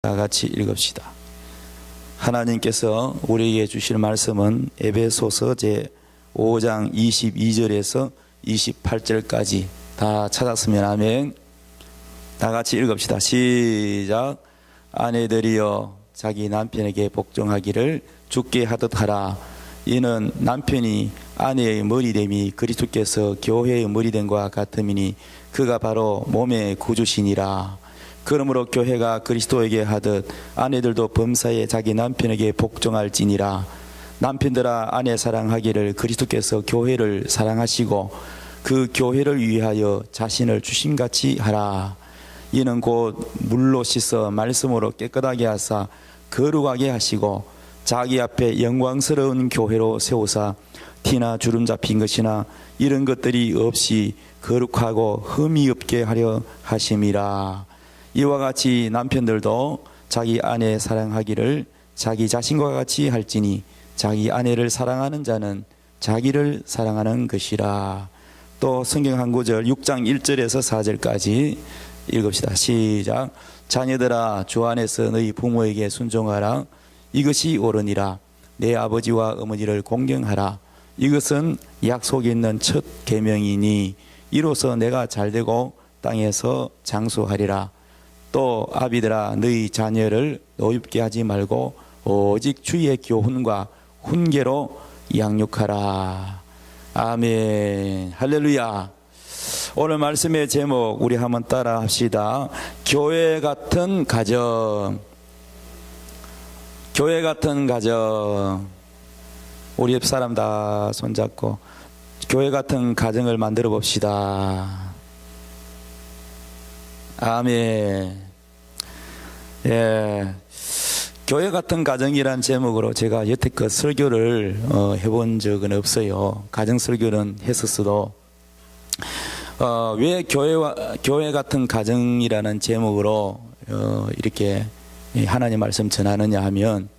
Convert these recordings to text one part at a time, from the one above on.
다 같이 읽읍시다. 하나님께서 우리에게 주실 말씀은 에베소서 제 5장 22절에서 28절까지 다 찾았으면 아멘. 다 같이 읽읍시다. 시작. 아내들이여 자기 남편에게 복종하기를 주께 하듯 하라. 이는 남편이 아내의 머리됨이 그리스도께서 교회의 머리됨과 같음이니 그가 바로 몸의 구주시니라. 그러므로 교회가 그리스도에게 하듯 아내들도 범사에 자기 남편에게 복종할지니라. 남편들아 아내 사랑하기를 그리스도께서 교회를 사랑하시고 그 교회를 위하여 자신을 주심같이 하라. 이는 곧 물로 씻어 말씀으로 깨끗하게 하사 거룩하게 하시고 자기 앞에 영광스러운 교회로 세우사 티나 주름 잡힌 것이나 이런 것들이 없이 거룩하고 흠이 없게 하려 하심이라. 이와 같이 남편들도 자기 아내 사랑하기를 자기 자신과 같이 할지니 자기 아내를 사랑하는 자는 자기를 사랑하는 것이라. 또 성경 한 구절 6장 1절에서 4절까지 읽읍시다. 시작. 자녀들아 주 안에서 너희 부모에게 순종하라. 이것이 옳으니라. 내 아버지와 어머니를 공경하라. 이것은 약속이 있는 첫 계명이니 이로써 내가 잘되고 땅에서 장수하리라. 또 아비들아 너희 자녀를 노엽게 하지 말고 오직 주의 교훈과 훈계로 양육하라. 아멘. 할렐루야. 오늘 말씀의 제목 우리 한번 따라 합시다. 교회 같은 가정. 교회 같은 가정. 우리 옆 사람 다 손잡고 교회 같은 가정을 만들어 봅시다. 아멘. 예. 교회 같은 가정이란 제목으로 제가 여태껏 설교를 해본 적은 없어요. 가정 설교는 했었어도 왜 교회 같은 가정이라는 제목으로 이렇게 하나님 말씀 전하느냐 하면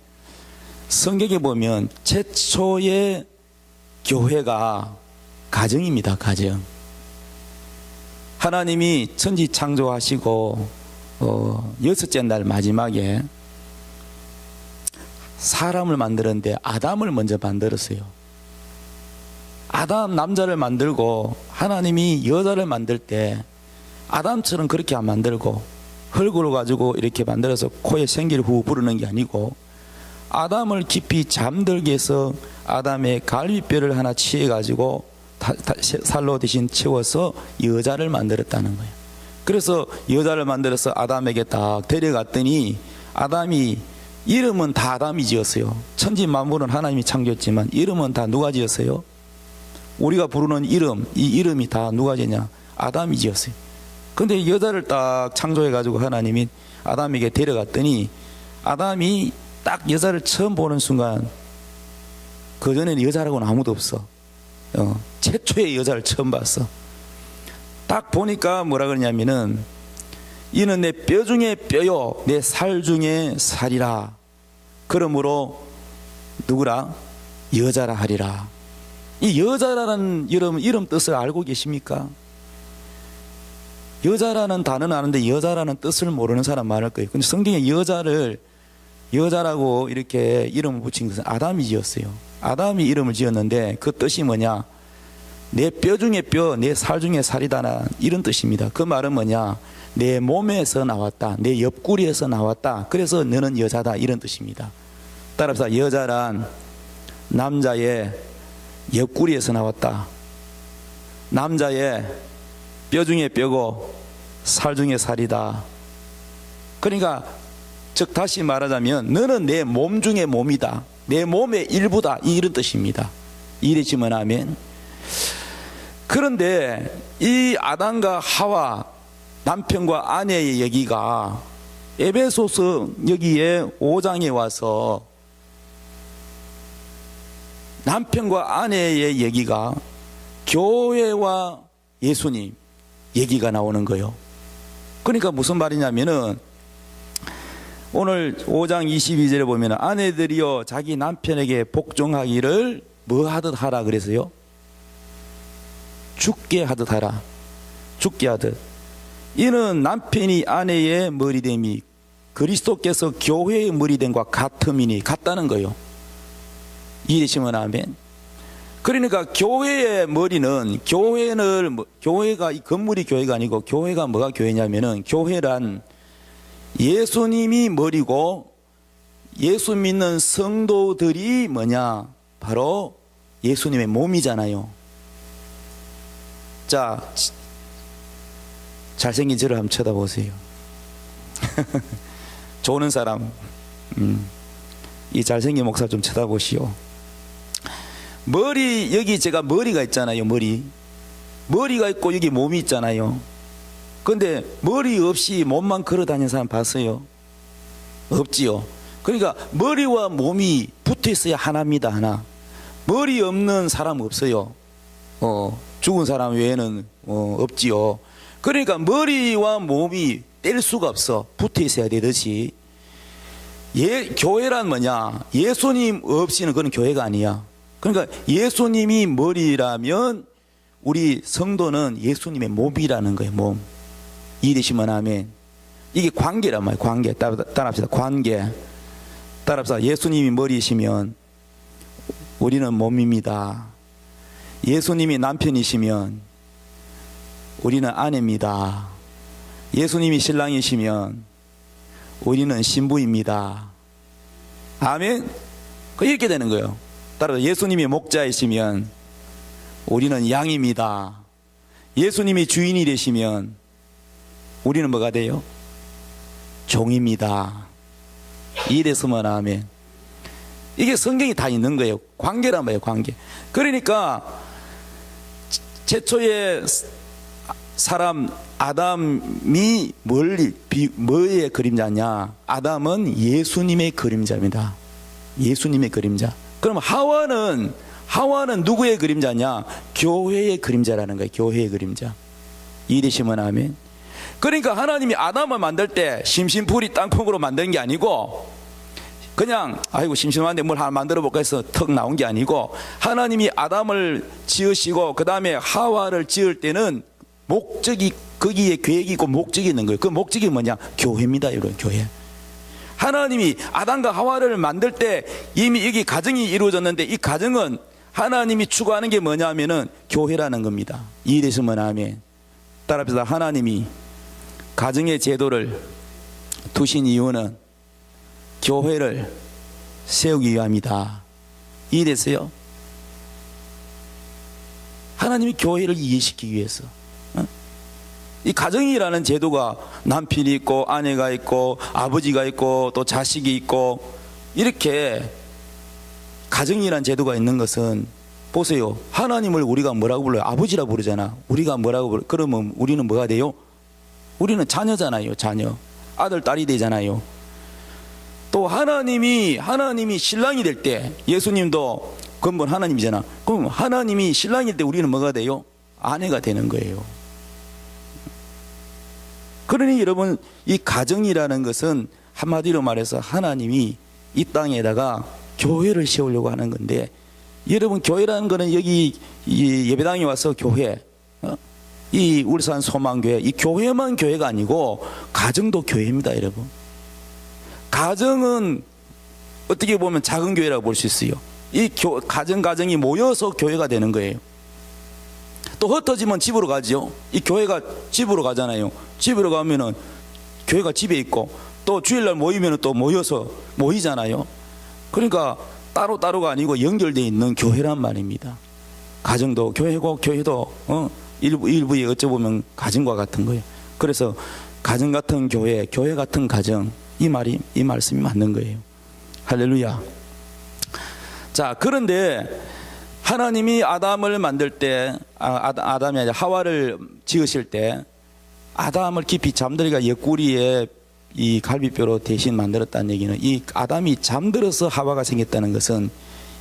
성경에 보면 최초의 교회가 가정입니다. 가정. 하나님이 천지 창조하시고 여섯째 날 마지막에 사람을 만들었는데 아담을 먼저 만들었어요. 아담 남자를 만들고 하나님이 여자를 만들 때 아담처럼 그렇게 안 만들고 흙으로 가지고 이렇게 만들어서 코에 생기를 후 부르는 게 아니고 아담을 깊이 잠들게 해서 아담의 갈비뼈를 하나 치해 가지고 살로 대신 채워서 여자를 만들었다는 거예요. 그래서 여자를 만들어서 아담에게 딱 데려갔더니 아담이 이름은 다 아담이 지었어요. 천지 만물은 하나님이 창조했지만 이름은 다 누가 지었어요? 우리가 부르는 이름, 이 이름이 다 누가 지었냐? 아담이 지었어요. 근데 여자를 딱 창조해가지고 하나님이 아담에게 데려갔더니 아담이 딱 여자를 처음 보는 순간 그전에는 여자라고는 아무도 없어. 최초의 여자를 처음 봤어. 딱 보니까 뭐라 그러냐면은 이는 내 뼈 중에 뼈요 내 살 중에 살이라. 그러므로 누구라? 여자라 하리라. 이 여자라는 이름 뜻을 알고 계십니까? 여자라는 단어는 아는데 여자라는 뜻을 모르는 사람 많을 거예요. 근데 성경에 여자라고 이렇게 이름을 붙인 것은 아담이 지었어요. 아담이 이름을 지었는데 그 뜻이 뭐냐? 내 뼈 중에 뼈, 내 살 중에 살이다. 이런 뜻입니다. 그 말은 뭐냐? 내 몸에서 나왔다. 내 옆구리에서 나왔다. 그래서 너는 여자다. 이런 뜻입니다. 따라서 여자란 남자의 옆구리에서 나왔다. 남자의 뼈 중에 뼈고 살 중에 살이다. 그러니까 즉 다시 말하자면 너는 내 몸 중에 몸이다. 내 몸의 일부다. 이런 뜻입니다. 이래지면 아멘. 그런데 이 아담과 하와 남편과 아내의 얘기가 에베소서 여기에 5장에 와서 남편과 아내의 얘기가 교회와 예수님 얘기가 나오는 거예요. 그러니까 무슨 말이냐면은 오늘 5장 22절에 보면 아내들이여 자기 남편에게 복종하기를 뭐 하듯 하라 그래서요? 죽게 하듯 하라. 죽게 하듯. 이는 남편이 아내의 머리됨이 그리스도께서 교회의 머리 된 것과 같음이니 같다는 거예요. 이해되시면 아멘. 그러니까 교회의 머리는 교회가 이 건물이 교회가 아니고 교회가 뭐가 교회냐면은 교회란 예수님이 머리고 예수 믿는 성도들이 뭐냐? 바로 예수님의 몸이잖아요. 자, 잘생긴 저를 한번 쳐다보세요. 좋은 사람, 이 잘생긴 목사 좀 쳐다보시오. 여기 제가 머리가 있잖아요. 머리가 있고 여기 몸이 있잖아요. 근데 머리 없이 몸만 걸어 다니는 사람 봤어요? 없지요. 그러니까 머리와 몸이 붙어 있어야 하나입니다. 하나. 머리 없는 사람 없어요. 죽은 사람 외에는 없지요. 그러니까 머리와 몸이 뗄 수가 없어. 붙어 있어야 되듯이 교회란 뭐냐? 예수님 없이는 그건 교회가 아니야. 그러니까 예수님이 머리라면 우리 성도는 예수님의 몸이라는 거예요. 몸. 이해되시면 아멘. 이게 관계란 말이에요. 관계. 따라합시다. 관계. 따라합시다. 예수님이 머리이시면 우리는 몸입니다. 예수님이 남편이시면 우리는 아내입니다. 예수님이 신랑이시면 우리는 신부입니다. 아멘. 이렇게 되는 거예요. 따라서 예수님이 목자이시면 우리는 양입니다. 예수님이 주인이 되시면 우리는 뭐가 돼요? 종입니다. 이랬으면 아멘. 이게 성경이 다 있는 거예요. 관계란 말이에요. 관계. 그러니까 최초의 사람 아담이 뭐의 그림자냐? 아담은 예수님의 그림자입니다. 예수님의 그림자. 그럼 하와는 누구의 그림자냐? 교회의 그림자라는 거예요. 교회의 그림자. 이해되시면 아멘. 그러니까 하나님이 아담을 만들 때 심심풀이 땅콩으로 만든 게 아니고 그냥 아이고 심심한데 뭘 하나 만들어 볼까 해서 턱 나온 게 아니고 하나님이 아담을 지으시고 그 다음에 하와를 지을 때는 목적이 거기에 계획이 있고 목적이 있는 거예요. 그 목적이 뭐냐? 교회입니다. 이런 교회. 하나님이 아담과 하와를 만들 때 이미 여기 가정이 이루어졌는데 이 가정은 하나님이 추구하는 게 뭐냐면은 교회라는 겁니다. 이해되시면 아멘. 따라합시다. 하나님이 가정의 제도를 두신 이유는 교회를 세우기 위함이다. 이해됐어요? 하나님이 교회를 이해시키기 위해서. 이 가정이라는 제도가 남편이 있고 아내가 있고 아버지가 있고 또 자식이 있고 이렇게 가정이라는 제도가 있는 것은 보세요. 하나님을 우리가 뭐라고 불러요? 아버지라고 부르잖아. 우리가 뭐라고 불러요? 그러면 우리는 뭐가 돼요? 우리는 자녀잖아요. 자녀. 아들 딸이 되잖아요. 또 하나님이 신랑이 될 때 예수님도 근본 하나님이잖아. 그럼 하나님이 신랑일 때 우리는 뭐가 돼요? 아내가 되는 거예요. 그러니 여러분 이 가정이라는 것은 한마디로 말해서 하나님이 이 땅에다가 교회를 세우려고 하는 건데 여러분 교회라는 거는 여기 이 예배당에 와서 교회 이 울산 소망교회 이 교회만 교회가 아니고 가정도 교회입니다. 여러분 가정은 어떻게 보면 작은 교회라고 볼 수 있어요. 이 가정이 모여서 교회가 되는 거예요. 또 흩어지면 집으로 가죠. 이 교회가 집으로 가잖아요. 집으로 가면은 교회가 집에 있고 또 주일날 모이면 또 모여서 모이잖아요. 그러니까 따로따로가 아니고 연결되어 있는 교회란 말입니다. 가정도 교회고 교회도 일부에 어쩌보면 가정과 같은 거예요. 그래서 가정 같은 교회, 교회 같은 가정 이 말씀이 맞는 거예요. 할렐루야. 자, 그런데 하나님이 아담을 만들 때 아담이 아니라 하와를 지으실 때 아담을 깊이 잠들이가 옆구리에 이 갈비뼈로 대신 만들었다는 얘기는 이 아담이 잠들어서 하와가 생겼다는 것은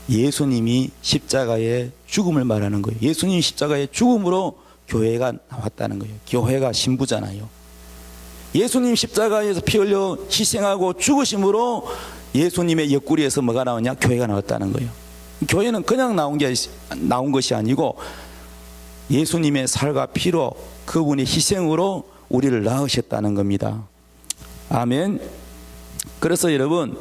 예수님이 십자가의 죽음을 말하는 거예요. 예수님이 십자가의 죽음으로 교회가 나왔다는 거예요. 교회가 신부잖아요. 예수님 십자가에서 피 흘려 희생하고 죽으심으로 예수님의 옆구리에서 뭐가 나오냐? 교회가 나왔다는 거예요. 교회는 그냥 나온 것이 아니고 예수님의 살과 피로 그분의 희생으로 우리를 낳으셨다는 겁니다. 아멘. 그래서 여러분,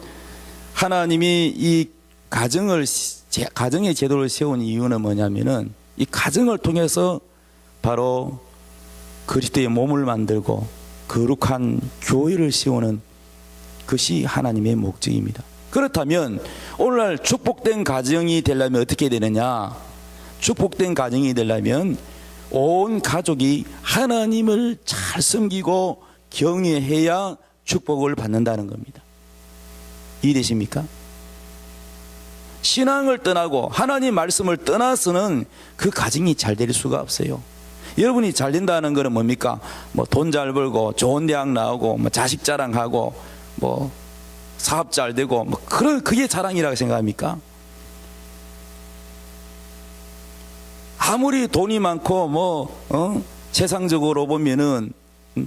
하나님이 이 가정의 제도를 세운 이유는 뭐냐면은 이 가정을 통해서 바로 그리스도의 몸을 만들고 거룩한 교회를 세우는 것이 하나님의 목적입니다. 그렇다면 오늘날 축복된 가정이 되려면 어떻게 되느냐? 축복된 가정이 되려면 온 가족이 하나님을 잘 섬기고 경외해야 축복을 받는다는 겁니다. 이해되십니까? 신앙을 떠나고 하나님 말씀을 떠나서는 그 가정이 잘 될 수가 없어요. 여러분이 잘 된다는 것은 뭡니까? 뭐 돈 잘 벌고 좋은 대학 나오고 뭐 자식 자랑하고 뭐 사업 잘 되고 뭐 그게 자랑이라고 생각합니까? 아무리 돈이 많고 세상적으로 보면은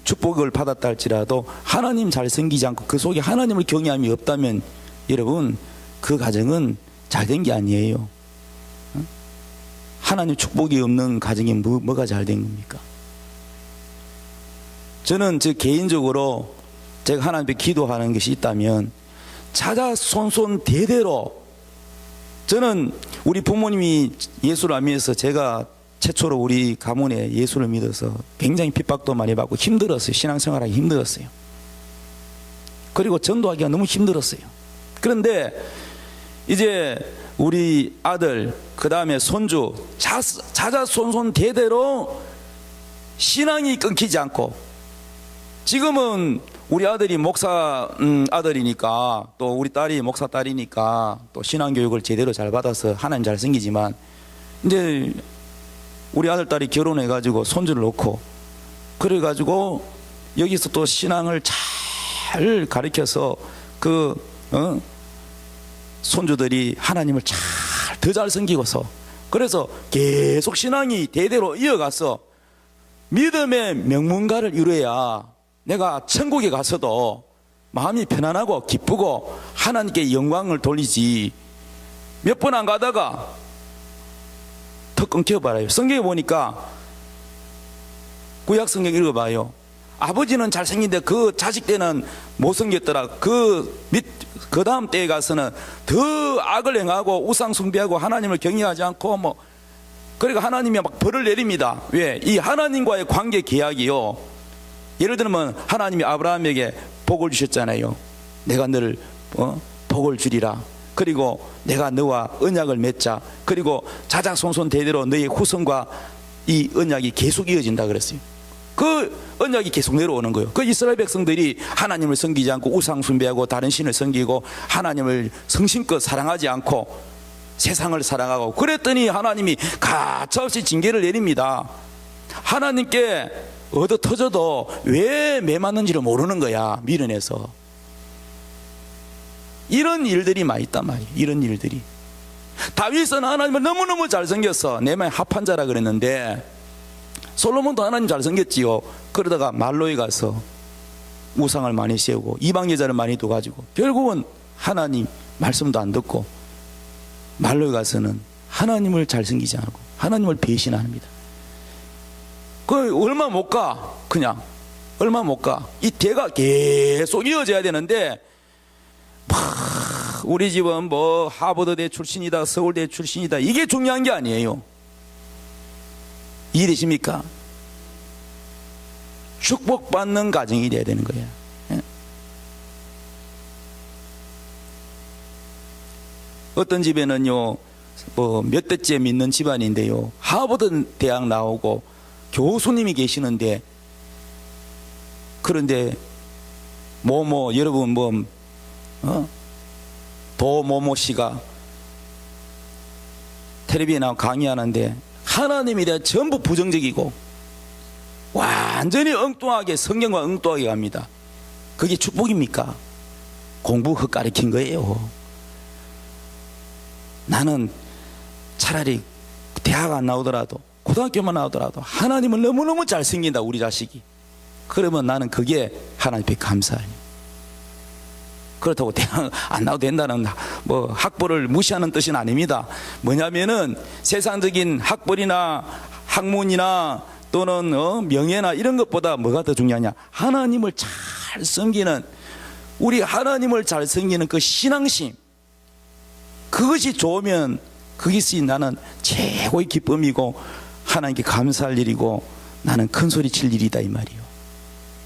축복을 받았다 할지라도 하나님 잘 섬기지 않고 그 속에 하나님을 경외함이 없다면 여러분 그 가정은 잘 된 게 아니에요. 하나님 축복이 없는 가정이 뭐가 잘 된 겁니까? 저는 개인적으로 제가 하나님께 기도하는 것이 있다면 자자손손 대대로, 저는 우리 부모님이 예수를 안 믿어서 제가 최초로 우리 가문에 예수를 믿어서 굉장히 핍박도 많이 받고 힘들었어요. 신앙생활하기 힘들었어요. 그리고 전도하기가 너무 힘들었어요. 그런데 이제 우리 아들, 그 다음에 손주, 자자손손 대대로 신앙이 끊기지 않고, 지금은 우리 아들이 목사 아들이니까, 또 우리 딸이 목사 딸이니까 또 신앙교육을 제대로 잘 받아서 하나님 잘 섬기지만, 이제 우리 아들 딸이 결혼해가지고 손주를 놓고 그래가지고 여기서 또 신앙을 잘 가르쳐서 손주들이 하나님을 더 잘 섬기고서, 그래서 계속 신앙이 대대로 이어가서 믿음의 명문가를 이루어야 내가 천국에 가서도 마음이 편안하고 기쁘고 하나님께 영광을 돌리지, 몇 번 안 가다가 턱 끊겨버려요. 성경에 보니까, 구약 성경 읽어봐요. 아버지는 잘생긴데 그 자식 때는 못생겼더라. 그 다음 때에 가서는 더 악을 행하고 우상 숭배하고 하나님을 경외하지 않고 그러니까 하나님이 막 벌을 내립니다. 왜? 이 하나님과의 관계 계약이요. 예를 들면 하나님이 아브라함에게 복을 주셨잖아요. 내가 너를 복을 주리라. 그리고 내가 너와 언약을 맺자. 그리고 자자손손 대대로 너의 후손과 이 언약이 계속 이어진다 그랬어요. 그 언약이 계속 내려오는 거예요. 그 이스라엘 백성들이 하나님을 섬기지 않고 우상 숭배하고 다른 신을 섬기고 하나님을 성심껏 사랑하지 않고 세상을 사랑하고 그랬더니 하나님이 가차없이 징계를 내립니다. 하나님께 얻어 터져도 왜 매맞는지를 모르는 거야. 미련해서. 이런 일들이 많이 있단 말이에요. 이런 일들이. 다윗은 하나님을 너무너무 잘생겼어. 내 마음에 합한 자라 그랬는데, 솔로몬도 하나님 잘생겼지요. 그러다가 말로에 가서 우상을 많이 세우고 이방 여자를 많이 둬가지고 결국은 하나님 말씀도 안 듣고 말로에 가서는 하나님을 잘생기지 않고 하나님을 배신합니다. 그 얼마 못 가. 그냥 얼마 못 가. 이 대가 계속 이어져야 되는데, 우리 집은 하버드대 출신이다, 서울대 출신이다, 이게 중요한 게 아니에요. 이해되십니까? 축복받는 가정이 돼야 되는 거예요. 어떤 집에는요, 몇 대째 믿는 집안인데요, 하버드 대학 나오고 교수님이 계시는데, 그런데 여러분 도모모 씨가 텔레비에 나와 강의하는데 하나님에 대해 전부 부정적이고 완전히 엉뚱하게, 성경과 엉뚱하게 갑니다. 그게 축복입니까? 공부 헛가르친 거예요. 나는 차라리 대학 안 나오더라도 고등학교만 나오더라도 하나님은 너무너무 잘생긴다, 우리 자식이. 그러면 나는 그게 하나님께 감사해요. 그렇다고 대학 안 나와도 된다는 학벌을 무시하는 뜻은 아닙니다. 뭐냐면은 세상적인 학벌이나 학문이나 또는 명예나 이런 것보다 뭐가 더 중요하냐? 하나님을 잘 섬기는 우리 하나님을 잘 섬기는 그 신앙심, 그것이 좋으면 그것이 나는 최고의 기쁨이고 하나님께 감사할 일이고 나는 큰 소리 칠 일이다 이 말이요.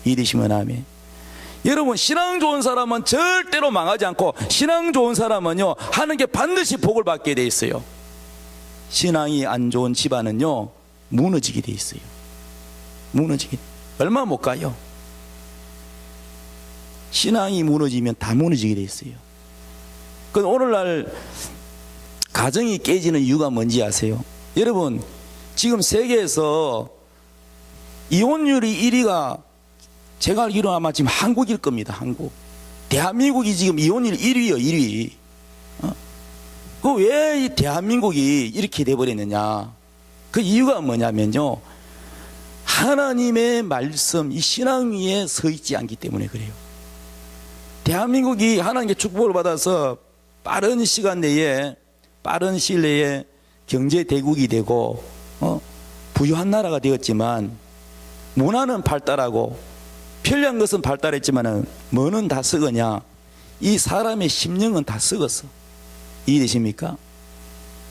이해되시면 아멘. 여러분, 신앙 좋은 사람은 절대로 망하지 않고, 신앙 좋은 사람은요 하나님께 반드시 복을 받게 돼 있어요. 신앙이 안 좋은 집안은요 무너지게 돼 있어요. 무너지게. 얼마 못 가요. 신앙이 무너지면 다 무너지게 돼 있어요. 그 오늘날 가정이 깨지는 이유가 뭔지 아세요? 여러분, 지금 세계에서 이혼율이 1위가 제가 알기로는 아마 지금 한국일 겁니다. 한국. 대한민국이 지금 이혼율 1위요, 1위. 그 왜 이 대한민국이 이렇게 돼버렸느냐? 그 이유가 뭐냐면요, 하나님의 말씀, 이 신앙 위에 서 있지 않기 때문에 그래요. 대한민국이 하나님께 축복을 받아서 빠른 시간 내에, 빠른 시일 내에 경제 대국이 되고 부유한 나라가 되었지만, 문화는 발달하고 편리한 것은 발달했지만 뭐는 다 썩으냐? 이 사람의 심령은 다 썩었어. 이해되십니까?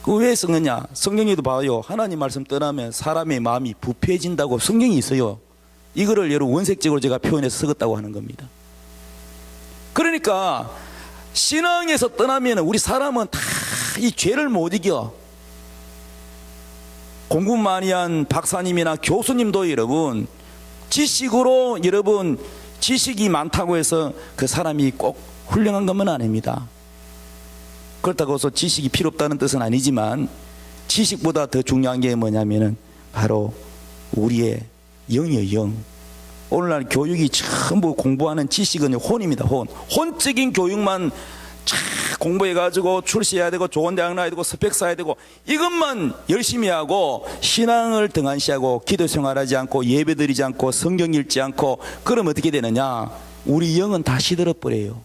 그 왜 썩느냐? 성경에도 봐요. 하나님 말씀 떠나면 사람의 마음이 부패해진다고 성경이 있어요. 이거를 여러분 원색적으로 제가 표현해서 썩었다고 하는 겁니다. 그러니까 신앙에서 떠나면 우리 사람은 다 이 죄를 못 이겨. 공부 많이 한 박사님이나 교수님도 여러분 지식으로, 여러분 지식이 많다고 해서 그 사람이 꼭 훌륭한 것만 아닙니다. 그렇다고 해서 지식이 필요 없다는 뜻은 아니지만, 지식보다 더 중요한 게 뭐냐면은 바로 우리의 영이에요, 영. 오늘날 교육이 전부 공부하는 지식은 혼입니다. 혼적인 교육만 쫙 공부해가지고 출시해야 되고 좋은 대학 나야 되고 스펙 쌓아야 되고 이것만 열심히 하고 신앙을 등한시하고 기도 생활하지 않고 예배 드리지 않고 성경 읽지 않고 그러면 어떻게 되느냐? 우리 영은 다 시들어버려요.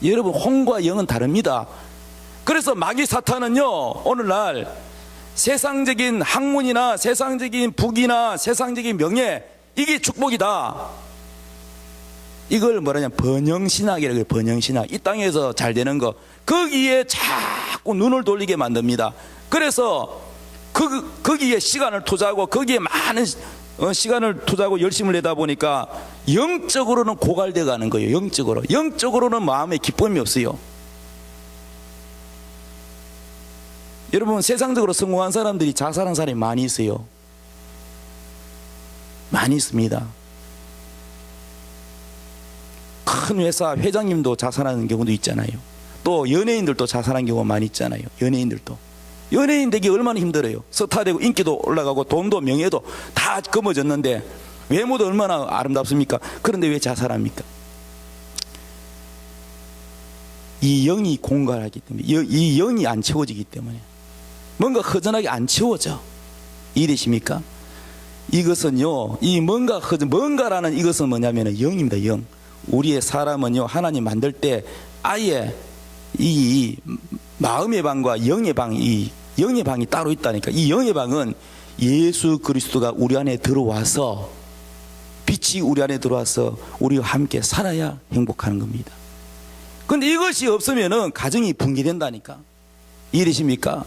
여러분, 혼과 영은 다릅니다. 그래서 마귀 사탄은요 오늘날 세상적인 학문이나 세상적인 부귀나 세상적인 명예, 이게 축복이다, 이걸 뭐라냐, 번영신학이라고 해요. 번영신학. 이 땅에서 잘 되는 거, 거기에 자꾸 눈을 돌리게 만듭니다. 그래서 거기에 시간을 투자하고 거기에 많은 시간을 투자하고 열심을 내다 보니까 영적으로는 고갈되어 가는 거예요. 영적으로는 마음에 기쁨이 없어요. 여러분, 세상적으로 성공한 사람들이 자살한 사람이 많이 있어요. 많이 있습니다. 큰 회사 회장님도 자살하는 경우도 있잖아요. 또 연예인들도 자살하는 경우가 많이 있잖아요. 연예인 되기 얼마나 힘들어요. 스타 되고 인기도 올라가고 돈도 명예도 다 검어졌는데 외모도 얼마나 아름답습니까? 그런데 왜 자살합니까? 이 영이 공갈하기 때문에, 이 영이 안 채워지기 때문에, 뭔가 허전하게 안 채워져. 이해되십니까? 이것은요, 이 뭔가라는 이것은 뭐냐면 영입니다. 영. 우리의 사람은요 하나님 만들 때 아예 이 마음의 방과 영의 방, 이 영의 방이 따로 있다니까. 이 영의 방은 예수 그리스도가 우리 안에 들어와서, 빛이 우리 안에 들어와서 우리와 함께 살아야 행복하는 겁니다. 그런데 이것이 없으면은 가정이 붕괴된다니까. 이해되십니까?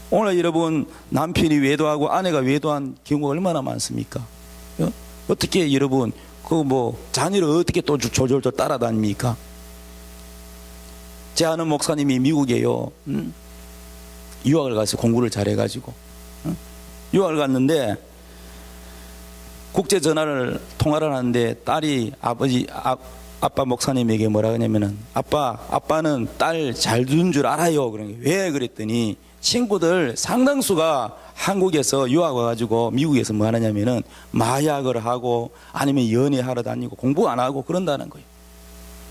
오늘 여러분, 남편이 외도하고 아내가 외도한 경우가 얼마나 많습니까? 어떻게 여러분 자녀를 어떻게 또 졸졸 따라다닙니까? 제 아는 목사님이 미국에요 유학을 가서 공부를 잘해가지고 유학을 갔는데 국제 통화를 하는데 딸이 아빠 목사님에게 뭐라 하냐면은, 아빠는 딸 잘 둔 줄 알아요. 그러니까 왜 그랬더니, 친구들 상당수가 한국에서 유학 와가지고 미국에서 뭐 하냐면은 마약을 하고 아니면 연애하러 다니고 공부 안 하고 그런다는 거예요.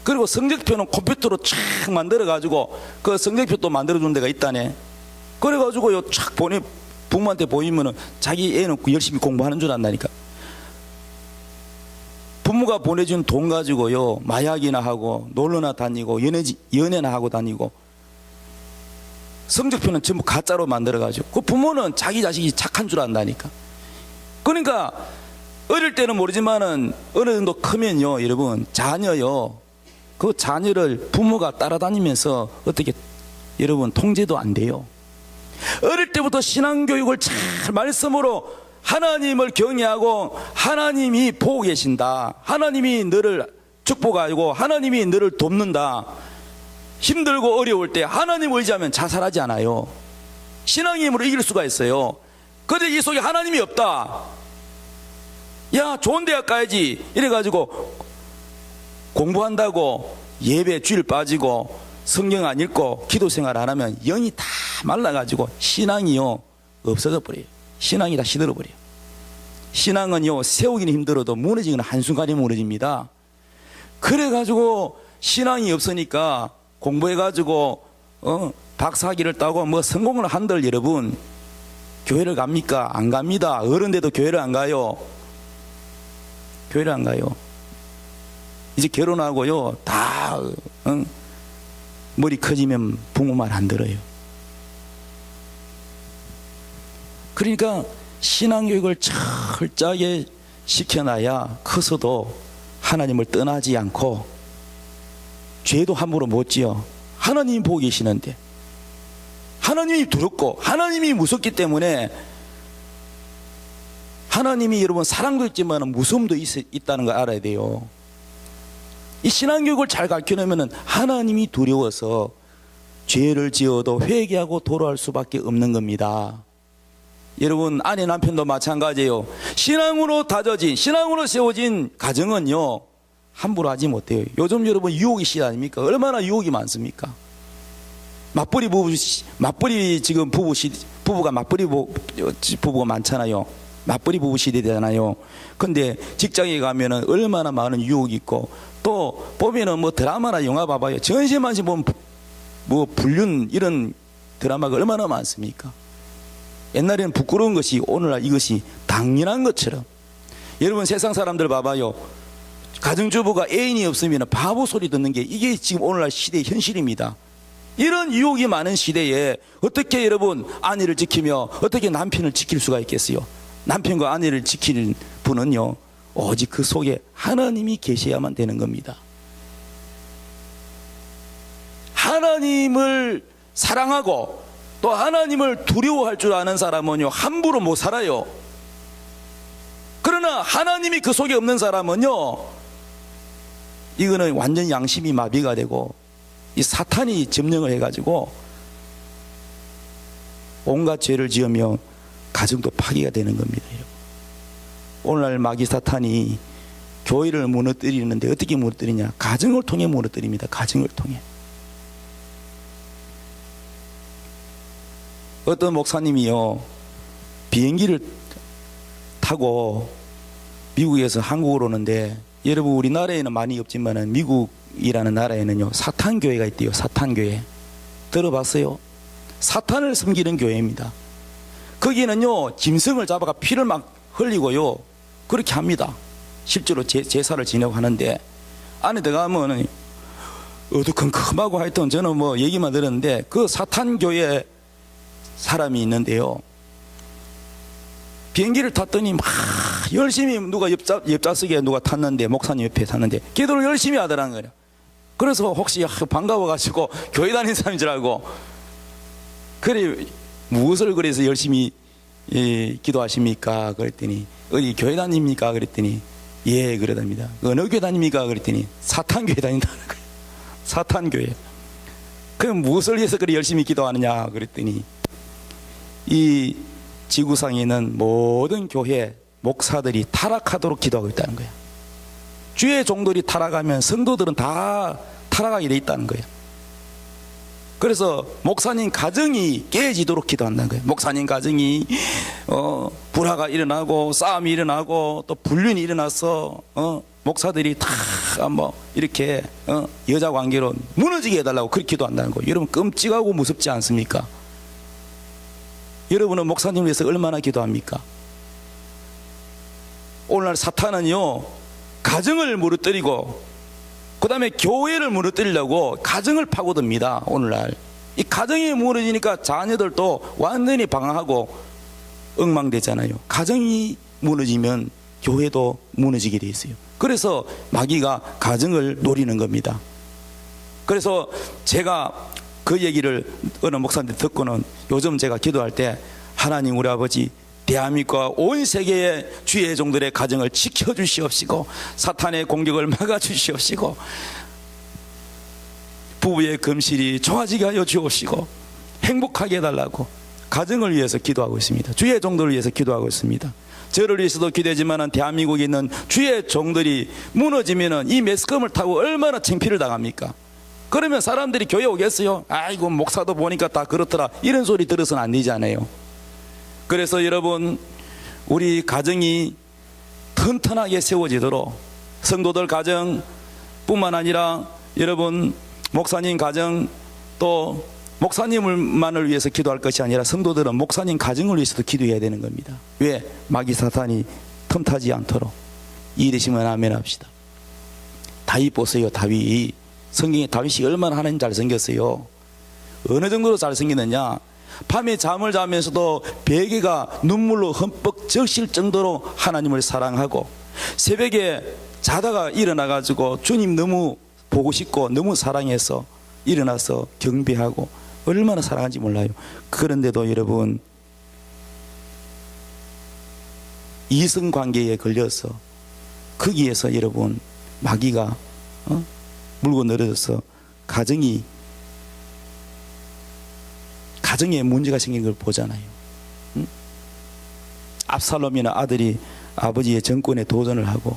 그리고 성적표는 컴퓨터로 촥 만들어가지고 그 성적표 또 만들어준 데가 있다네. 그래가지고요 촥 부모한테 보이면은 자기 애는 열심히 공부하는 줄 안다니까. 부모가 보내준 돈 가지고요 마약이나 하고 놀러나 다니고 연애나 하고 다니고 성적표는 전부 가짜로 만들어가지고 그 부모는 자기 자식이 착한 줄 안다니까. 그러니까 어릴 때는 모르지만은 어느 정도 크면요, 여러분, 자녀요, 그 자녀를 부모가 따라다니면서 어떻게 여러분 통제도 안 돼요. 어릴 때부터 신앙교육을 잘 말씀으로 하나님을 경외하고 하나님이 보고 계신다, 하나님이 너를 축복하고 하나님이 너를 돕는다, 힘들고 어려울 때 하나님 의지하면 자살하지 않아요. 신앙의 힘으로 이길 수가 있어요. 그런데 이 속에 하나님이 없다, 야 좋은 대학 가야지 이래가지고 공부한다고 예배 주일 빠지고 성경 안 읽고 기도 생활 안 하면 영이 다 말라가지고 신앙이요 없어져 버려요. 신앙이 다 시들어 버려요. 신앙은요 세우기는 힘들어도 무너지기는 한순간에 무너집니다. 그래가지고 신앙이 없으니까 공부해가지고 박사학위를 따고 뭐 성공을 한들 여러분 교회를 갑니까? 안 갑니다. 어른데도 교회를 안 가요. 교회를 안 가요. 이제 결혼하고요 다 머리 커지면 부모 말 안 들어요. 그러니까 신앙교육을 철저하게 시켜놔야 커서도 하나님을 떠나지 않고 죄도 함부로 못 지어. 하나님이 보고 계시는데, 하나님이 두렵고 하나님이 무섭기 때문에, 하나님이 여러분 사랑도 있지만 무서움도 있다는 걸 알아야 돼요. 이 신앙교육을 잘 가르쳐놓으면 하나님이 두려워서 죄를 지어도 회개하고 돌아올 수밖에 없는 겁니다. 여러분 아내 남편도 마찬가지예요. 신앙으로 다져진, 신앙으로 세워진 가정은요 함부로 하지 못해요. 요즘 여러분 유혹이 시대 아닙니까? 얼마나 유혹이 많습니까? 맞벌이 지금 부부가 맞벌이 부부가 많잖아요. 맞벌이 부부 시대잖아요. 근데 직장에 가면은 얼마나 많은 유혹이 있고, 또 보면은 뭐 드라마나 영화 봐봐요. 전시만시 보면 뭐 불륜 이런 드라마가 얼마나 많습니까? 옛날에는 부끄러운 것이 오늘날 이것이 당연한 것처럼. 여러분 세상 사람들 봐봐요. 가정주부가 애인이 없으면 바보 소리 듣는 게 이게 지금 오늘날 시대의 현실입니다. 이런 유혹이 많은 시대에 어떻게 여러분 아내를 지키며 어떻게 남편을 지킬 수가 있겠어요? 남편과 아내를 지키는 분은요 오직 그 속에 하나님이 계셔야만 되는 겁니다. 하나님을 사랑하고 또 하나님을 두려워할 줄 아는 사람은요 함부로 못 살아요. 그러나 하나님이 그 속에 없는 사람은요 이거는 완전 양심이 마비가 되고 이 사탄이 점령을 해가지고 온갖 죄를 지으며 가정도 파괴가 되는 겁니다. 오늘날 마귀 사탄이 교회를 무너뜨리는데 어떻게 무너뜨리냐? 가정을 통해 무너뜨립니다. 가정을 통해. 어떤 목사님이요 비행기를 타고 미국에서 한국으로 오는데, 여러분 우리나라에는 많이 없지만 미국이라는 나라에는요 사탄교회가 있대요. 사탄교회 들어봤어요? 사탄을 섬기는 교회입니다. 거기는요 짐승을 잡아가 피를 막 흘리고요 그렇게 합니다. 실제로 제사를 지내고 하는데, 안에 들어가면 어두컴컴하고 하여튼 저는 뭐 얘기만 들었는데, 그 사탄교회 사람이 있는데요 비행기를 탔더니 막 열심히 누가 옆좌석에 누가 탔는데, 목사님 옆에 탔는데 기도를 열심히 하더라는 거예요. 그래서 혹시 반가워가지고 교회 다니는 사람인 줄 알고, 그래 무엇을 그래서 열심히 기도하십니까? 그랬더니 어디 교회 다닙니까? 그랬더니 예 그러답니다. 어느 교회 다닙니까? 그랬더니 사탄교회 다닌다는 거예요. 사탄교회. 그럼 무엇을 위해서 그렇게 열심히 기도하느냐? 그랬더니 이 지구상에 있는 모든 교회 목사들이 타락하도록 기도하고 있다는 거예요. 주의 종들이 타락하면 성도들은 다 타락하게 돼 있다는 거예요. 그래서 목사님 가정이 깨지도록 기도한다는 거예요. 목사님 가정이 불화가 일어나고 싸움이 일어나고 또 불륜이 일어나서 목사들이 다 뭐 이렇게 여자 관계로 무너지게 해달라고 그렇게 기도한다는 거예요. 여러분 끔찍하고 무섭지 않습니까? 여러분은 목사님을 위해서 얼마나 기도합니까? 오늘날 사탄은요 가정을 무너뜨리고 그 다음에 교회를 무너뜨리려고 가정을 파고듭니다. 오늘날 이 가정이 무너지니까 자녀들도 완전히 방황하고 엉망되잖아요. 가정이 무너지면 교회도 무너지게 돼 있어요. 그래서 마귀가 가정을 노리는 겁니다. 그래서 제가 그 얘기를 어느 목사한테 듣고는 요즘 제가 기도할 때 하나님 우리 아버지 대한민국과 온 세계의 주의 종들의 가정을 지켜주시옵시고 사탄의 공격을 막아주시옵시고 부부의 금실이 좋아지게 하여 주옵시고 행복하게 해달라고 가정을 위해서 기도하고 있습니다. 주의 종들을 위해서 기도하고 있습니다. 저를 위해서도 기도하지만 대한민국에 있는 주의 종들이 무너지면 이 매스컴을 타고 얼마나 창피를 당합니까? 그러면 사람들이 교회 오겠어요? 아이고 목사도 보니까 다 그렇더라 이런 소리 들어서는 안 되잖아요. 그래서 여러분 우리 가정이 튼튼하게 세워지도록 성도들 가정뿐만 아니라 여러분 목사님 가정 또 목사님만을 위해서 기도할 것이 아니라 성도들은 목사님 가정을 위해서도 기도해야 되는 겁니다. 왜? 마귀 사탄이 틈타지 않도록. 이해되시면 아멘 합시다. 다윗 보세요. 다윗. 성경에 다윗이 얼마나 하나님 잘생겼어요. 어느 정도로 잘생겼느냐, 밤에 잠을 자면서도 베개가 눈물로 흠뻑 적실 정도로 하나님을 사랑하고 새벽에 자다가 일어나가지고 주님 너무 보고 싶고 너무 사랑해서 일어나서 경배하고 얼마나 사랑하는지 몰라요. 그런데도 여러분 이성관계에 걸려서 거기에서 여러분 마귀가 물고 늘어져서 가정에 문제가 생긴 걸 보잖아요. 압살롬이나 아들이 아버지의 정권에 도전을 하고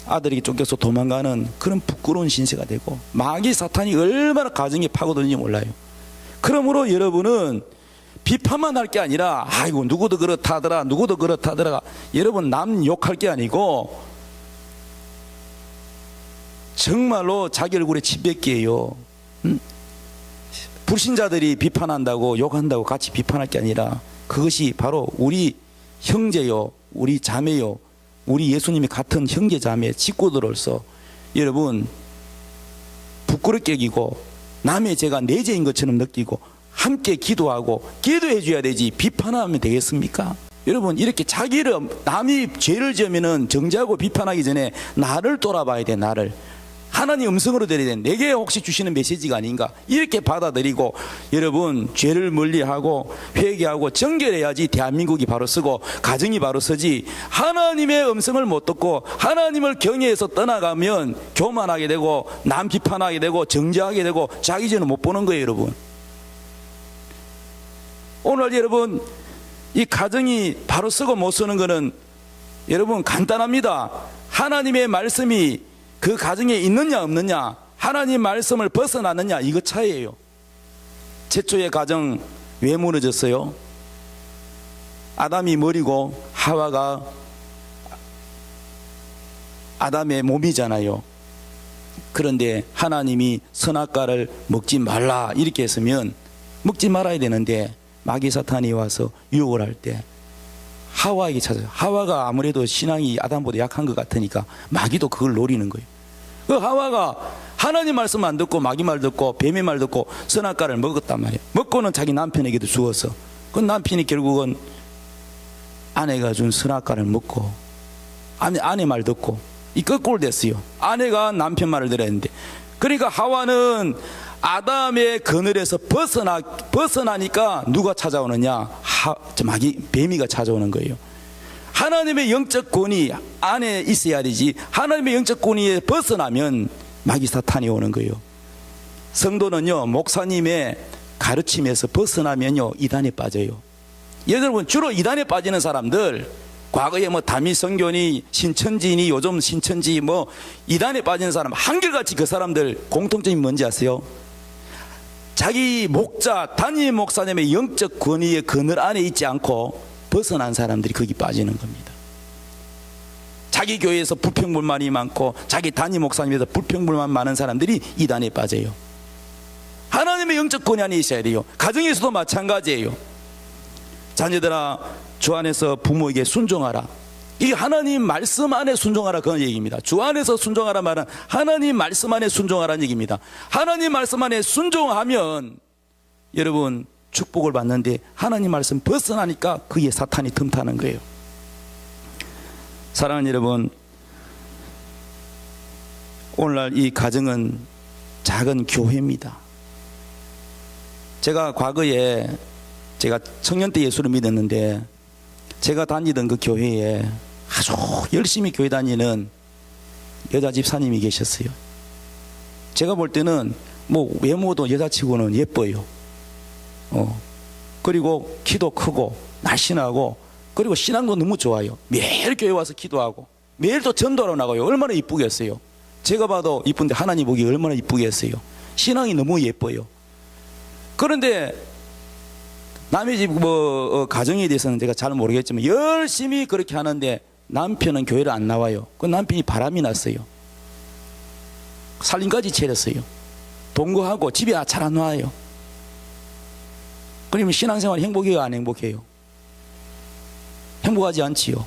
아들에게 쫓겨서 도망가는 그런 부끄러운 신세가 되고 마귀 사탄이 얼마나 가정에 파고드는지 몰라요. 그러므로 여러분은 비판만 할 게 아니라 아이고 누구도 그렇다더라 누구도 그렇다더라 여러분 남 욕할 게 아니고 정말로 자기 얼굴에 침 뱉기예요. 불신자들이 비판한다고 욕한다고 같이 비판할 게 아니라 그것이 바로 우리 형제요 우리 자매요 우리 예수님이 같은 형제 자매 식구들로서 여러분 부끄럽게 여기고 남의 죄가 내 죄인 것처럼 느끼고 함께 기도하고 기도해 줘야 되지 비판하면 되겠습니까? 여러분 이렇게 자기를 남이 죄를 지으면은 정죄하고 비판하기 전에 나를 돌아봐야 돼. 나를 하나님 음성으로 들어야 돼. 내게 혹시 주시는 메시지가 아닌가 이렇게 받아들이고 여러분 죄를 멀리하고 회개하고 정결해야지 대한민국이 바로 서고 가정이 바로 서지. 하나님의 음성을 못 듣고 하나님을 경외해서 떠나가면 교만하게 되고 남 비판하게 되고 정죄하게 되고 자기 죄는 못 보는 거예요. 여러분 오늘 여러분 이 가정이 바로 서고 못 서는 거는 여러분 간단합니다. 하나님의 말씀이 그 가정에 있느냐 없느냐 하나님 말씀을 벗어나느냐 이것 차이예요. 최초의 가정 왜 무너졌어요? 아담이 머리고 하와가 아담의 몸이잖아요. 그런데 하나님이 선악과를 먹지 말라 이렇게 했으면 먹지 말아야 되는데 마귀 사탄이 와서 유혹을 할 때 하와에게 찾아요. 하와가 아무래도 신앙이 아담보다 약한 것 같으니까 마귀도 그걸 노리는 거예요. 그 하와가 하나님 말씀 안 듣고 마귀 말 듣고 뱀의 말 듣고 선악과를 먹었단 말이에요. 먹고는 자기 남편에게도 주었어. 그 남편이 결국은 아내가 준 선악과를 먹고 아내 말 듣고 이 거꾸로 됐어요. 아내가 남편 말을 들어야 했는데 그러니까 하와는 아담의 그늘에서 벗어나니까 누가 찾아오느냐? 마귀 뱀이가 찾아오는 거예요. 하나님의 영적 권위 안에 있어야 되지 하나님의 영적 권위에 벗어나면 마귀 사탄이 오는 거예요. 성도는요 목사님의 가르침에서 벗어나면요 이단에 빠져요. 여러분 주로 이단에 빠지는 사람들 과거에 뭐 다미성교니 신천지니 요즘 신천지 뭐 이단에 빠지는 사람 한결같이 그 사람들 공통점이 뭔지 아세요? 자기 목자 담임 목사님의 영적 권위의 그늘 안에 있지 않고 벗어난 사람들이 거기 빠지는 겁니다. 자기 교회에서 불평불만이 많고 자기 담임 목사님에서 불평불만 많은 사람들이 이단에 빠져요. 하나님의 영적 권위 안에 있어야 돼요. 가정에서도 마찬가지예요. 자녀들아 주 안에서 부모에게 순종하라. 이 하나님 말씀 안에 순종하라 그런 얘기입니다. 주 안에서 순종하라 말은 하나님 말씀 안에 순종하라는 얘기입니다. 하나님 말씀 안에 순종하면 여러분 축복을 받는데 하나님 말씀 벗어나니까 그게 사탄이 틈타는 거예요. 사랑하는 여러분, 오늘날 이 가정은 작은 교회입니다. 제가 과거에 제가 청년 때 예수를 믿었는데 제가 다니던 그 교회에 아주 열심히 교회 다니는 여자 집사님이 계셨어요. 제가 볼 때는 뭐 외모도 여자치고는 예뻐요. 그리고 키도 크고 날씬하고 그리고 신앙도 너무 좋아요. 매일 교회 와서 기도하고 매일 또 전도하러 나가요. 얼마나 이쁘겠어요. 제가 봐도 이쁜데 하나님 보기 얼마나 이쁘겠어요. 신앙이 너무 예뻐요. 그런데 남의 집 가정에 대해서는 제가 잘 모르겠지만 열심히 그렇게 하는데 남편은 교회를 안 나와요. 그 남편이 바람이 났어요. 살림까지 차렸어요. 동거하고 집에 잘 안 와요. 그러면 신앙생활이 행복해요, 안 행복해요? 행복하지 않지요.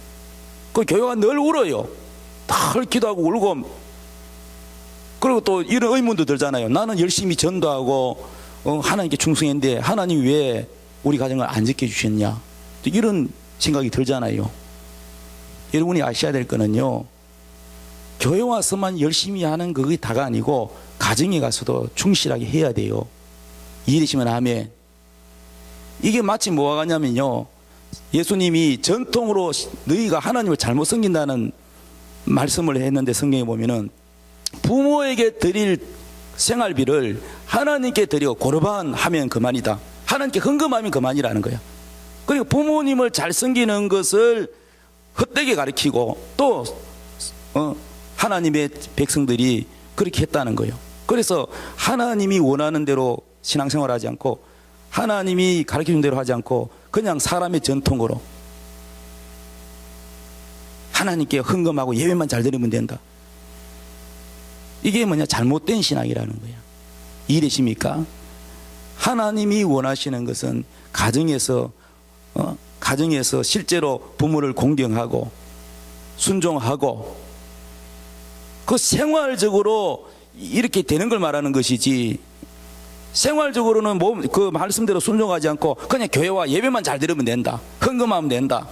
그 교회가 늘 울어요. 늘 기도하고 울고. 그리고 또 이런 의문도 들잖아요. 나는 열심히 전도하고 하나님께 충성했는데 하나님 왜 우리 가정을 안 지켜주셨냐, 또 이런 생각이 들잖아요. 여러분이 아셔야 될 거는요, 교회 와서만 열심히 하는 그게 다가 아니고 가정에 가서도 충실하게 해야 돼요. 이해되시면 아멘. 이게 마치 뭐가 같냐면요, 예수님이 전통으로 너희가 하나님을 잘못 섬긴다는 말씀을 했는데 성경에 보면은 부모에게 드릴 생활비를 하나님께 드려 고르반 하면 그만이다. 하나님께 헌금하면 그만이라는 거야. 그리고 부모님을 잘 섬기는 것을 헛되게 가르치고 또 하나님의 백성들이 그렇게 했다는 거예요. 그래서 하나님이 원하는 대로 신앙생활하지 않고 하나님이 가르쳐준 대로 하지 않고 그냥 사람의 전통으로 하나님께 헌금하고 예배만 잘 드리면 된다. 이게 뭐냐, 잘못된 신앙이라는 거야. 이해되십니까? 하나님이 원하시는 것은 가정에서 실제로 부모를 공경하고 순종하고 그 생활적으로 이렇게 되는 걸 말하는 것이지, 생활적으로는 뭐 그 말씀대로 순종하지 않고 그냥 교회와 예배만 잘 드리면 된다, 헌금하면 된다,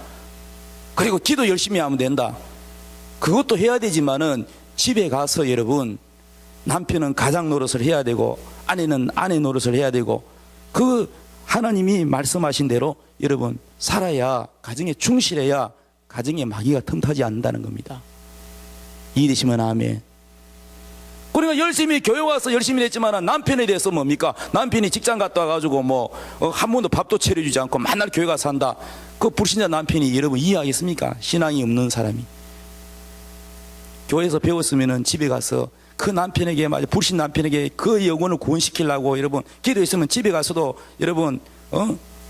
그리고 기도 열심히 하면 된다. 그것도 해야 되지만은 집에 가서 여러분, 남편은 가장 노릇을 해야 되고 아내는 아내 노릇을 해야 되고 그 하나님이 말씀하신 대로 여러분 살아야, 가정에 충실해야 가정에 마귀가 틈타지 않는다는 겁니다. 이해되시면 아멘. 그러니까 열심히 교회 와서 열심히 했지만 남편에 대해서 뭡니까? 남편이 직장 갔다 와가지고 한 번도 밥도 차려주지 않고 맨날 교회 가서 산다. 그 불신자 남편이 여러분 이해하겠습니까? 신앙이 없는 사람이. 교회에서 배웠으면은 집에 가서 그 남편에게, 불신 남편에게 그 영혼을 구원시키려고 여러분 기도했으면 집에 가서도 여러분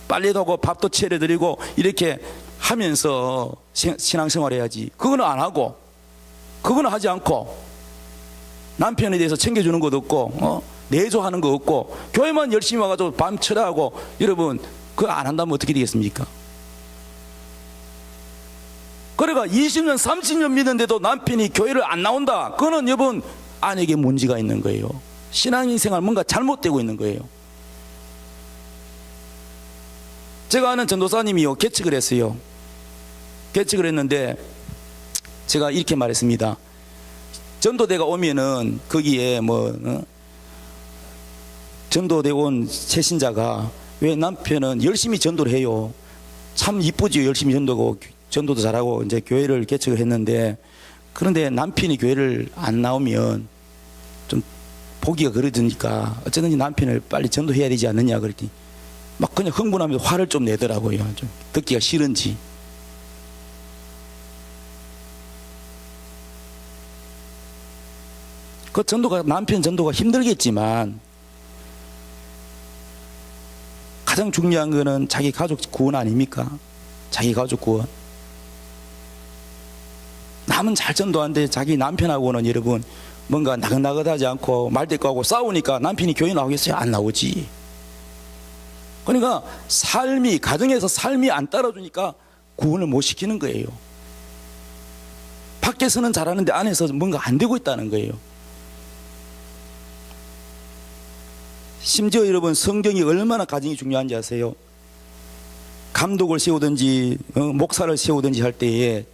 빨래도 하고 밥도 차려드리고 이렇게 하면서 신앙생활 해야지. 그거는 안 하고, 그거는 하지 않고 남편에 대해서 챙겨주는 것도 없고 내조하는 거 없고 교회만 열심히 와가지고 밤 철야하고 여러분 그거 안 한다면 어떻게 되겠습니까? 그러니까 20년 30년 믿는데도 남편이 교회를 안 나온다, 그거는 여러분 아내에게 문제가 있는 거예요. 신앙생활 뭔가 잘못되고 있는 거예요. 제가 아는 전도사님이요, 개척을 했어요. 개척을 했는데 제가 이렇게 말했습니다. 전도대가 오면은 거기에 전도대 온 새신자가 왜 남편은 열심히 전도를 해요. 참 이쁘지요. 열심히 전도도 잘하고 이제 교회를 개척을 했는데, 그런데 남편이 교회를 안 나오면 좀 보기가 그러니까 어쩌든지 남편을 빨리 전도해야 되지 않느냐 그랬더니 막 그냥 흥분하면서 화를 좀 내더라고요. 좀 듣기가 싫은지. 그 남편 전도가 힘들겠지만 가장 중요한 거는 자기 가족 구원 아닙니까? 자기 가족 구원. 남은 잘 전도하는데 자기 남편하고는 여러분 뭔가 나긋나긋하지 않고 말대꾸하고 싸우니까 남편이 교회 나오겠어요? 안 나오지. 그러니까 가정에서 삶이 안 따라주니까 구원을 못 시키는 거예요. 밖에서는 잘하는데 안에서 뭔가 안 되고 있다는 거예요. 심지어 여러분 성경이 얼마나 가정이 중요한지 아세요? 감독을 세우든지 목사를 세우든지 할 때에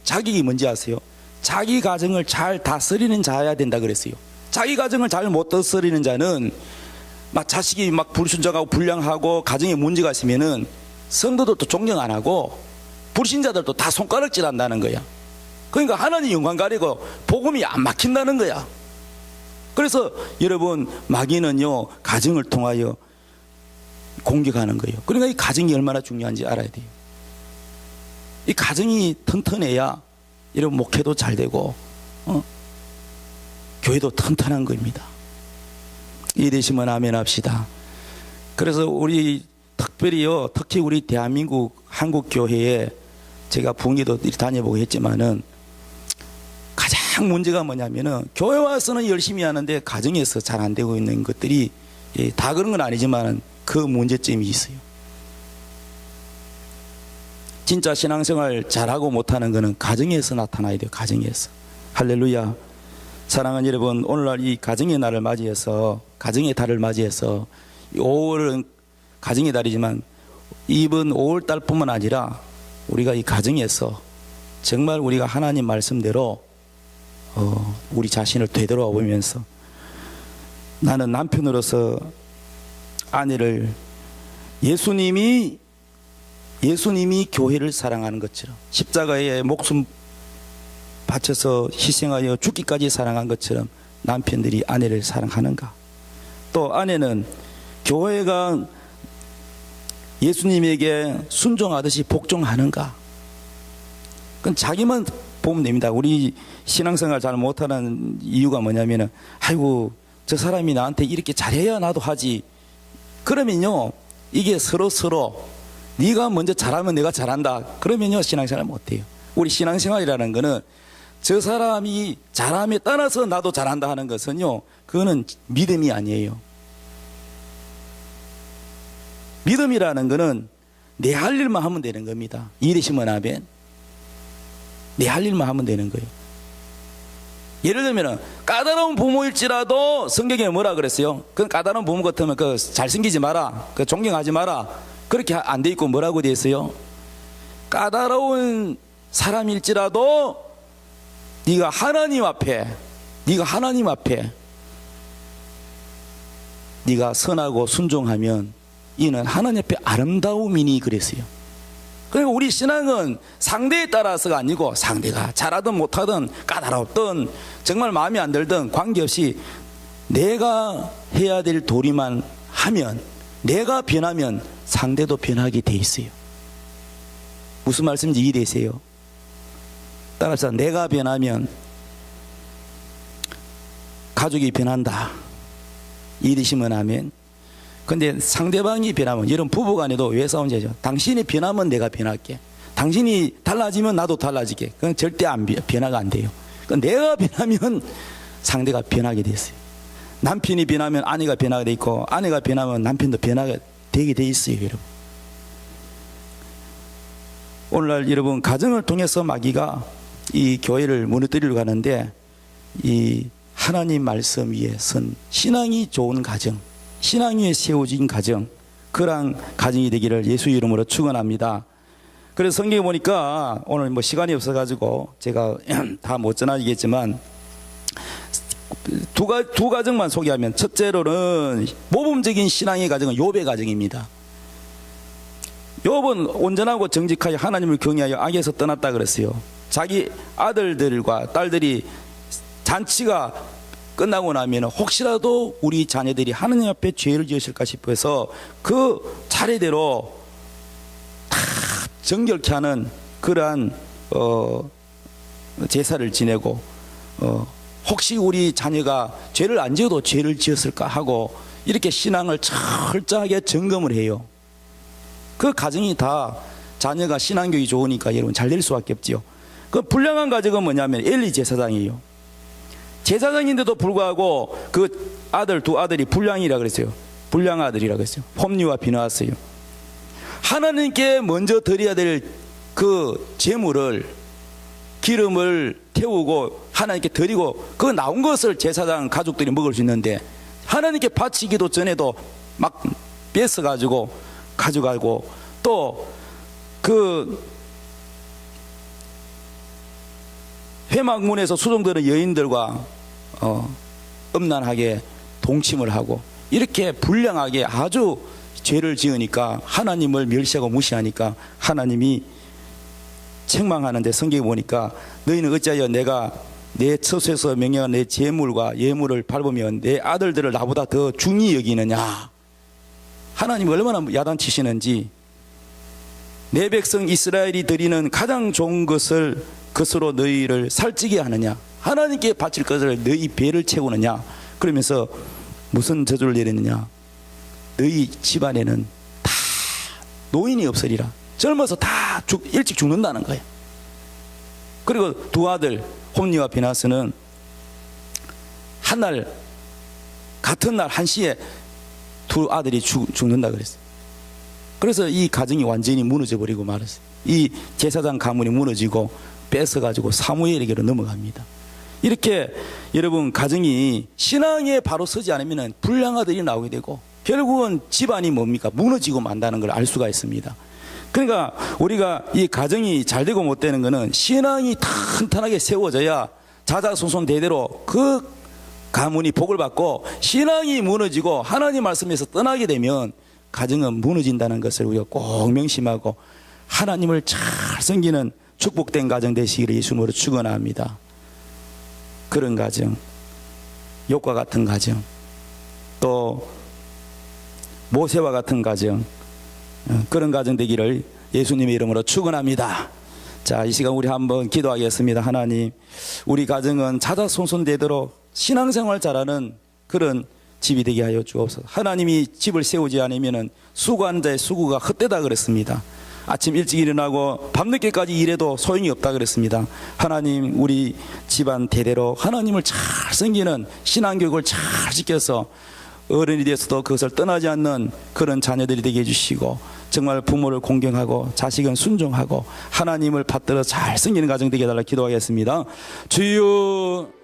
자격이 뭔지 아세요? 자기 가정을 잘 다스리는 자여야 된다 그랬어요. 자기 가정을 잘 못 다스리는 자는 막 자식이 막 불순종하고 불량하고 가정에 문제가 있으면은 성도들도 존경 안 하고 불신자들도 다 손가락질 한다는 거야. 그러니까 하나님 영광 가리고 복음이 안 막힌다는 거야. 그래서 여러분, 마귀는요 가정을 통하여 공격하는 거예요. 그러니까 이 가정이 얼마나 중요한지 알아야 돼요. 이 가정이 튼튼해야 여러분 목회도 잘 되고 교회도 튼튼한 겁니다. 이해되시면 아멘 합시다. 그래서 우리 특별히요, 특히 우리 대한민국 한국 교회에 제가 부흥회도 다녀보고 했지만은 가장 문제가 뭐냐면은 교회 와서는 열심히 하는데 가정에서 잘 안 되고 있는 것들이, 다 그런 건 아니지만 그 문제점이 있어요. 진짜 신앙생활 잘하고 못하는 것은 가정에서 나타나야 돼요. 가정에서. 할렐루야. 사랑하는 여러분, 오늘날 이 가정의 날을 맞이해서, 가정의 달을 맞이해서 5월은 가정의 달이지만 이번 5월 달뿐만 아니라 우리가 이 가정에서 정말 우리가 하나님 말씀대로 우리 자신을 되돌아보면서, 나는 남편으로서 아내를 예수님이 교회를 사랑하는 것처럼, 십자가에 목숨 바쳐서 희생하여 죽기까지 사랑한 것처럼 남편들이 아내를 사랑하는가? 또 아내는 교회가 예수님에게 순종하듯이 복종하는가? 그건 자기만 보면 됩니다. 우리 신앙생활 잘 못하는 이유가 뭐냐면은, 아이고 저 사람이 나한테 이렇게 잘해야 나도 하지. 그러면요, 이게 서로 네가 먼저 잘하면 내가 잘한다. 그러면요 신앙생활 못해요. 우리 신앙생활이라는 거는 저 사람이 잘함에 따라서 나도 잘한다 하는 것은요, 그거는 믿음이 아니에요. 믿음이라는 거는 내 할 일만 하면 되는 겁니다. 이해되시면 아멘. 내 할 일만 하면 되는 거예요. 예를 들면 까다로운 부모일지라도 성경에 뭐라 그랬어요? 그 까다로운 부모 같으면 그 잘생기지 마라, 그 존경하지 마라, 그렇게 안 돼 있고 뭐라고 돼 있어요? 까다로운 사람일지라도 네가 하나님 앞에 네가 선하고 순종하면 이는 하나님 앞에 아름다움이니 그랬어요. 그러니까 우리 신앙은 상대에 따라서가 아니고, 상대가 잘하든 못하든 까다롭든 정말 마음에 안 들든 관계없이 내가 해야 될 도리만 하면, 내가 변하면 상대도 변하게 돼 있어요. 무슨 말씀인지 이해되세요? 따라서 내가 변하면 가족이 변한다. 이해되시면 아멘. 근데 상대방이 변하면, 여러분 부부간에도 왜 싸우는지죠? 당신이 변하면 내가 변할게, 당신이 달라지면 나도 달라지게. 그건 절대 변화가 안 돼요. 그러니까 내가 변하면 상대가 변하게 됐어요. 남편이 변하면 아내가 변하게 돼 있고, 아내가 변하면 남편도 변하게 되게 돼 있어요. 여러분, 오늘날 여러분 가정을 통해서 마귀가 이 교회를 무너뜨리려고 하는데, 이 하나님 말씀 위에 선 신앙이 좋은 가정, 신앙 위에 세워진 가정, 그러한 가정이 되기를 예수 이름으로 축원합니다. 그래서 성경에 보니까, 오늘 뭐 시간이 없어가지고 제가 다 못 전하겠지만 두 가정만 소개하면, 첫째로는 모범적인 신앙의 가정은 욥의 가정입니다. 욥은 온전하고 정직하여 하나님을 경외하여 악에서 떠났다 그랬어요. 자기 아들들과 딸들이 잔치가 끝나고 나면 혹시라도 우리 자녀들이 하나님 앞에 죄를 지으실까 싶어서 그 차례대로 다 정결케 하는 그러한 제사를 지내고, 혹시 우리 자녀가 죄를 안 지어도 죄를 지었을까 하고 이렇게 신앙을 철저하게 점검을 해요. 그 가정이 다 자녀가 신앙교육이 좋으니까 여러분 잘 될 수밖에 없지요. 그 불량한 가정은 뭐냐면 엘리 제사장이에요. 제사장인데도 불구하고 그 두 아들이 불량이라 그랬어요. 불량 아들이라 그랬어요. 홈리와 비나왔어요. 하나님께 먼저 드려야 될 그 제물을, 기름을 태우고 하나님께 드리고 그 나온 것을 제사장 가족들이 먹을 수 있는데, 하나님께 바치기도 전에도 막 뺏어가지고 가져가고, 또 그 회막문에서 수종되는 여인들과 음란하게 동침을 하고 이렇게 불량하게 아주 죄를 지으니까 하나님을 멸시하고 무시하니까 하나님이 책망하는데 성경에 보니까 너희는 어찌하여 내가 내 처소에서 명령한 내 제물과 예물을 밟으면 내 아들들을 나보다 더 중히 여기느냐. 하나님 얼마나 야단치시는지. 내 백성 이스라엘이 드리는 가장 좋은 것으로 너희를 살찌게 하느냐. 하나님께 바칠 것을 너희 배를 채우느냐. 그러면서 무슨 저주를 내리느냐. 너희 집안에는 다 노인이 없으리라. 젊어서 다 일찍 죽는다는 거예요. 그리고 두 아들 홈니와 비나스는 같은 날 1시에 두 아들이 죽는다 그랬어요. 그래서 이 가정이 완전히 무너져 버리고 말았어요. 이 제사장 가문이 무너지고 뺏어가지고 사무엘에게로 넘어갑니다. 이렇게 여러분 가정이 신앙에 바로 서지 않으면 불량아들이 나오게 되고 결국은 집안이 뭡니까? 무너지고 만다는 걸 알 수가 있습니다. 그러니까 우리가 이 가정이 잘 되고 못 되는 것은 신앙이 탄탄하게 세워져야 자자손손 대대로 그 가문이 복을 받고, 신앙이 무너지고 하나님 말씀에서 떠나게 되면 가정은 무너진다는 것을 우리가 꼭 명심하고 하나님을 잘 섬기는 축복된 가정 되시기를 예수님으로 축원합니다. 그런 가정, 욥과 같은 가정, 또 모세와 같은 가정, 그런 가정 되기를 예수님의 이름으로 축원합니다. 자, 이 시간 우리 한번 기도하겠습니다. 하나님, 우리 가정은 자자손손되도록 신앙생활 잘하는 그런 집이 되게 하여 주옵소서. 하나님이 집을 세우지 않으면 수고하는 자의 수고가 헛되다 그랬습니다. 아침 일찍 일어나고 밤늦게까지 일해도 소용이 없다 그랬습니다. 하나님, 우리 집안 대대로 하나님을 잘 섬기는 신앙교육을 잘 지켜서 어른이 되어서도 그것을 떠나지 않는 그런 자녀들이 되게 해주시고, 정말 부모를 공경하고 자식은 순종하고 하나님을 받들어 잘 섬기는 가정 되게 해달라 기도하겠습니다. 주여.